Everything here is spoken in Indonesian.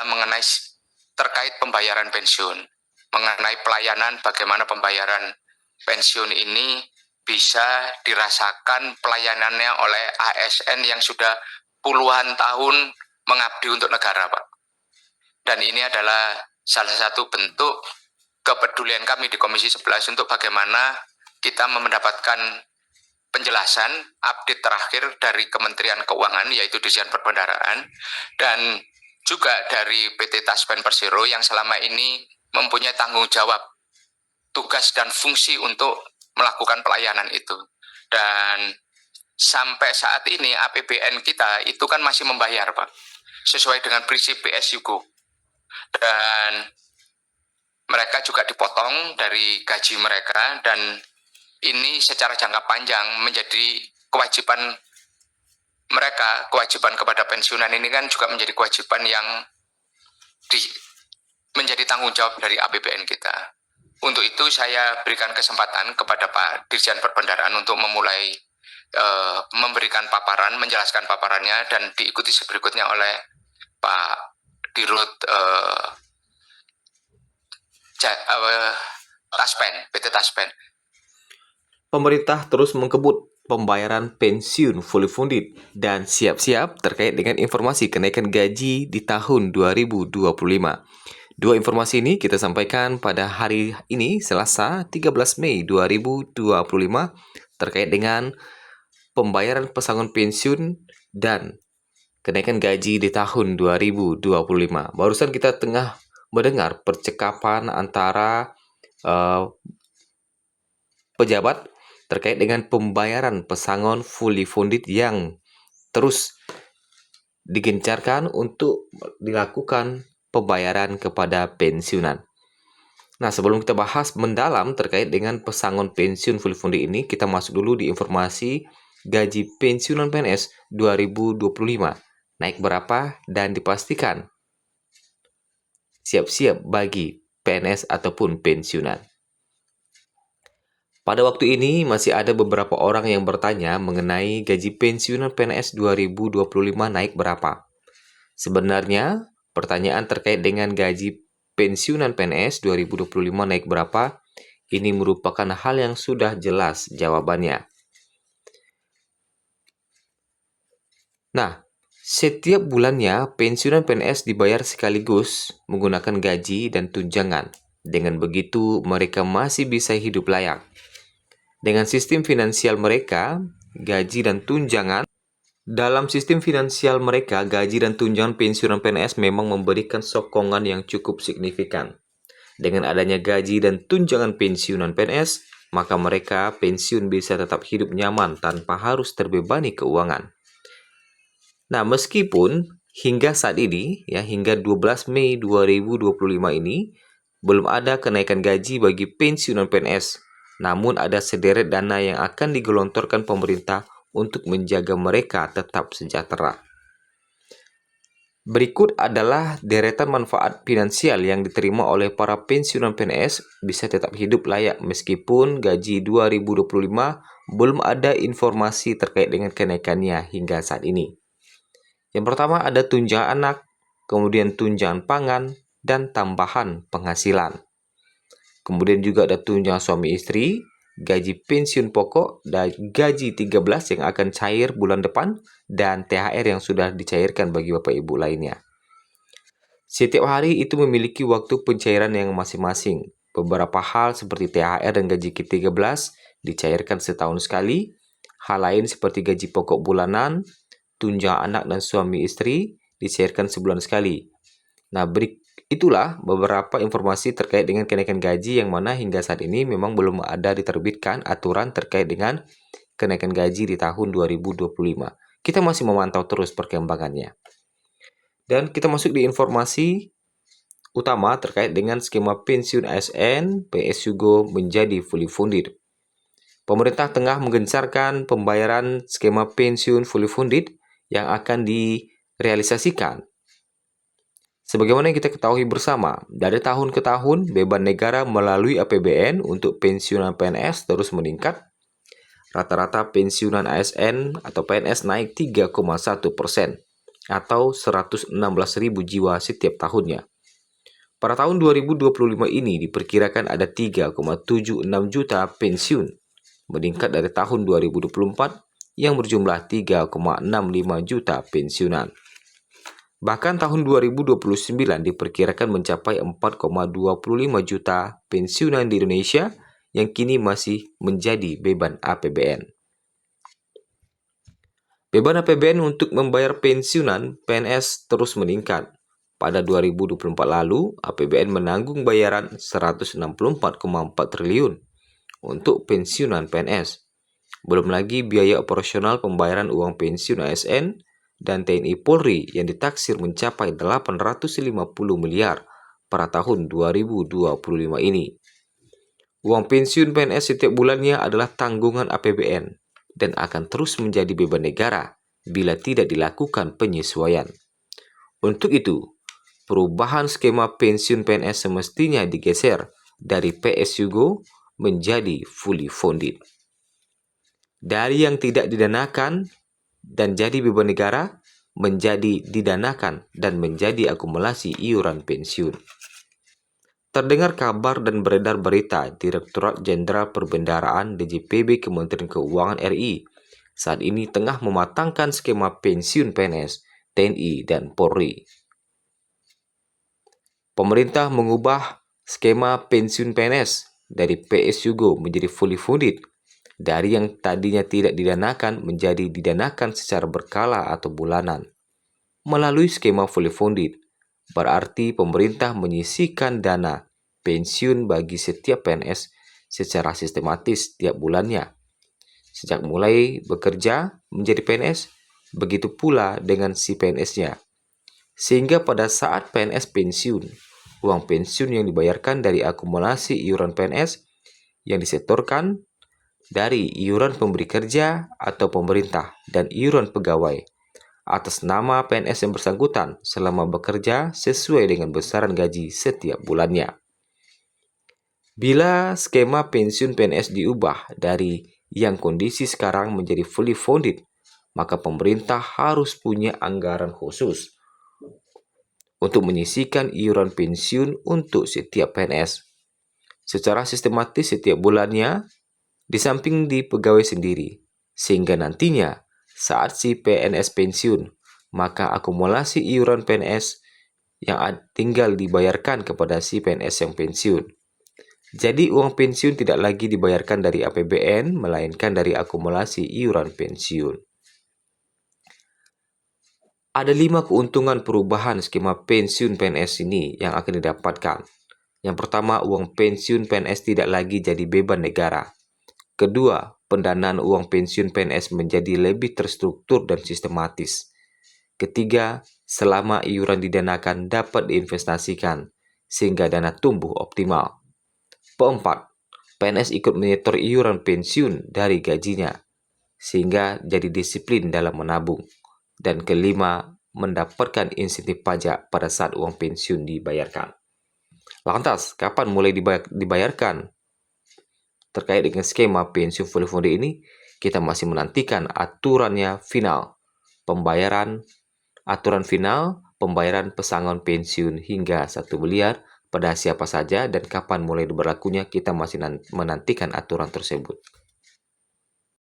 mengenai terkait pembayaran pensiun, mengenai pelayanan, bagaimana pembayaran pensiun ini bisa dirasakan pelayanannya oleh ASN yang sudah puluhan tahun mengabdi untuk negara, Pak. Dan ini adalah salah satu bentuk kepedulian kami di Komisi 11 untuk bagaimana kita mendapatkan penjelasan update terakhir dari Kementerian Keuangan, yaitu Dirjen Perbendaharaan, dan juga dari PT Taspen Persero yang selama ini mempunyai tanggung jawab, tugas dan fungsi untuk melakukan pelayanan itu. Dan sampai saat ini APBN kita itu kan masih membayar, Pak, sesuai dengan prinsip PSUGO. Dan mereka juga dipotong dari gaji mereka, dan ini secara jangka panjang menjadi kewajiban mereka. Kewajiban kepada pensiunan ini kan juga menjadi kewajiban yang menjadi tanggung jawab dari APBN kita. Untuk itu saya berikan kesempatan kepada Pak Dirjen Perbendaharaan untuk memulai memberikan paparan, menjelaskan paparannya, dan diikuti berikutnya oleh Pak Dirut Taspen, PT Taspen. Pemerintah terus mengkebut pembayaran pensiun fully funded dan siap-siap terkait dengan informasi kenaikan gaji di tahun 2025. Dua informasi ini kita sampaikan pada hari ini, Selasa 13 Mei 2025, terkait dengan pembayaran pesangon pensiun dan kenaikan gaji di tahun 2025. Barusan kita tengah mendengar percakapan antara pejabat terkait dengan pembayaran pesangon fully funded yang terus digencarkan untuk dilakukan pembayaran kepada pensiunan. Nah, sebelum kita bahas mendalam terkait dengan pesangon pensiun fully funded ini, kita masuk dulu di informasi gaji pensiunan PNS 2025 naik berapa dan dipastikan siap-siap bagi PNS ataupun pensiunan. Pada waktu ini masih ada beberapa orang yang bertanya mengenai gaji pensiunan PNS 2025 naik berapa. Sebenarnya, pertanyaan terkait dengan gaji pensiunan PNS 2025 naik berapa, ini merupakan hal yang sudah jelas jawabannya. Nah, setiap bulannya pensiunan PNS dibayar sekaligus menggunakan gaji dan tunjangan. Dengan begitu, mereka masih bisa hidup layak. Dengan sistem finansial mereka, gaji dan tunjangan pensiunan PNS memang memberikan sokongan yang cukup signifikan. Dengan adanya gaji dan tunjangan pensiunan PNS, maka mereka pensiun bisa tetap hidup nyaman tanpa harus terbebani keuangan. Nah, meskipun hingga saat ini, hingga 12 Mei 2025 ini, belum ada kenaikan gaji bagi pensiunan PNS, namun ada sederet dana yang akan digelontorkan pemerintah untuk menjaga mereka tetap sejahtera. Berikut adalah deretan manfaat finansial yang diterima oleh para pensiunan PNS bisa tetap hidup layak meskipun gaji 2025 belum ada informasi terkait dengan kenaikannya hingga saat ini. Yang pertama ada tunjangan anak, kemudian tunjangan pangan, dan tambahan penghasilan. Kemudian juga ada tunjangan suami istri, gaji pensiun pokok, dan gaji 13 yang akan cair bulan depan, dan THR yang sudah dicairkan bagi Bapak Ibu lainnya. Setiap hari itu memiliki waktu pencairan yang masing-masing. Beberapa hal seperti THR dan gaji ke-13 dicairkan setahun sekali. Hal lain seperti gaji pokok bulanan, tunjangan anak dan suami istri dicairkan sebulan sekali. Nah, itulah beberapa informasi terkait dengan kenaikan gaji yang mana hingga saat ini memang belum ada diterbitkan aturan terkait dengan kenaikan gaji di tahun 2025. Kita masih memantau terus perkembangannya. Dan kita masuk di informasi utama terkait dengan skema pensiun ASN PSUGO menjadi fully funded. Pemerintah tengah menggencarkan pembayaran skema pensiun fully funded yang akan direalisasikan. Sebagaimana yang kita ketahui bersama, dari tahun ke tahun, beban negara melalui APBN untuk pensiunan PNS terus meningkat. Rata-rata pensiunan ASN atau PNS naik 3,1%. atau 116.000 jiwa setiap tahunnya. Pada tahun 2025 ini diperkirakan ada 3,76 juta pensiun, meningkat dari tahun 2024 yang berjumlah 3,65 juta pensiunan. Bahkan tahun 2029 diperkirakan mencapai 4,25 juta pensiunan di Indonesia yang kini masih menjadi beban APBN. Beban APBN untuk membayar pensiunan PNS terus meningkat. Pada 2024 lalu, APBN menanggung bayaran 164,4 triliun untuk pensiunan PNS. Belum lagi biaya operasional pembayaran uang pensiun ASN dan TNI Polri yang ditaksir mencapai 850 miliar pada tahun 2025 ini. Uang pensiun PNS setiap bulannya adalah tanggungan APBN dan akan terus menjadi beban negara bila tidak dilakukan penyesuaian. Untuk itu, perubahan skema pensiun PNS semestinya digeser dari PSUGO menjadi fully funded. Dari yang tidak didanakan dan jadi beban negara menjadi didanakan dan menjadi akumulasi iuran pensiun. Terdengar kabar dan beredar berita Direktorat Jenderal Perbendaharaan DJPB Kementerian Keuangan RI saat ini tengah mematangkan skema pensiun PNS, TNI, dan Polri. Pemerintah mengubah skema pensiun PNS dari PSUGO menjadi fully funded, dari yang tadinya tidak didanakan menjadi didanakan secara berkala atau bulanan. Melalui skema fully funded, berarti pemerintah menyisihkan dana pensiun bagi setiap PNS secara sistematis tiap bulannya. Sejak mulai bekerja menjadi PNS, begitu pula dengan si PNS-nya. Sehingga pada saat PNS pensiun, uang pensiun yang dibayarkan dari akumulasi iuran PNS yang disetorkan dari iuran pemberi kerja atau pemerintah dan iuran pegawai atas nama PNS yang bersangkutan selama bekerja sesuai dengan besaran gaji setiap bulannya. Bila skema pensiun PNS diubah dari yang kondisi sekarang menjadi fully funded, maka pemerintah harus punya anggaran khusus untuk menyisihkan iuran pensiun untuk setiap PNS secara sistematis setiap bulannya, di samping di pegawai sendiri, sehingga nantinya saat si PNS pensiun, maka akumulasi iuran PNS yang tinggal dibayarkan kepada si PNS yang pensiun. Jadi uang pensiun tidak lagi dibayarkan dari APBN, melainkan dari akumulasi iuran pensiun. Ada 5 keuntungan perubahan skema pensiun PNS ini yang akan didapatkan. Yang pertama, uang pensiun PNS tidak lagi jadi beban negara. Kedua, pendanaan uang pensiun PNS menjadi lebih terstruktur dan sistematis. Ketiga, selama iuran didanakan dapat diinvestasikan, sehingga dana tumbuh optimal. Keempat, PNS ikut menyetor iuran pensiun dari gajinya, sehingga jadi disiplin dalam menabung. Dan kelima, mendapatkan insentif pajak pada saat uang pensiun dibayarkan. Lantas, kapan mulai dibayarkan? Terkait dengan skema pensiun fully funded ini, kita masih menantikan aturan final pembayaran pesangon pensiun hingga 1 miliar pada siapa saja dan kapan mulai berlakunya kita masih menantikan aturan tersebut.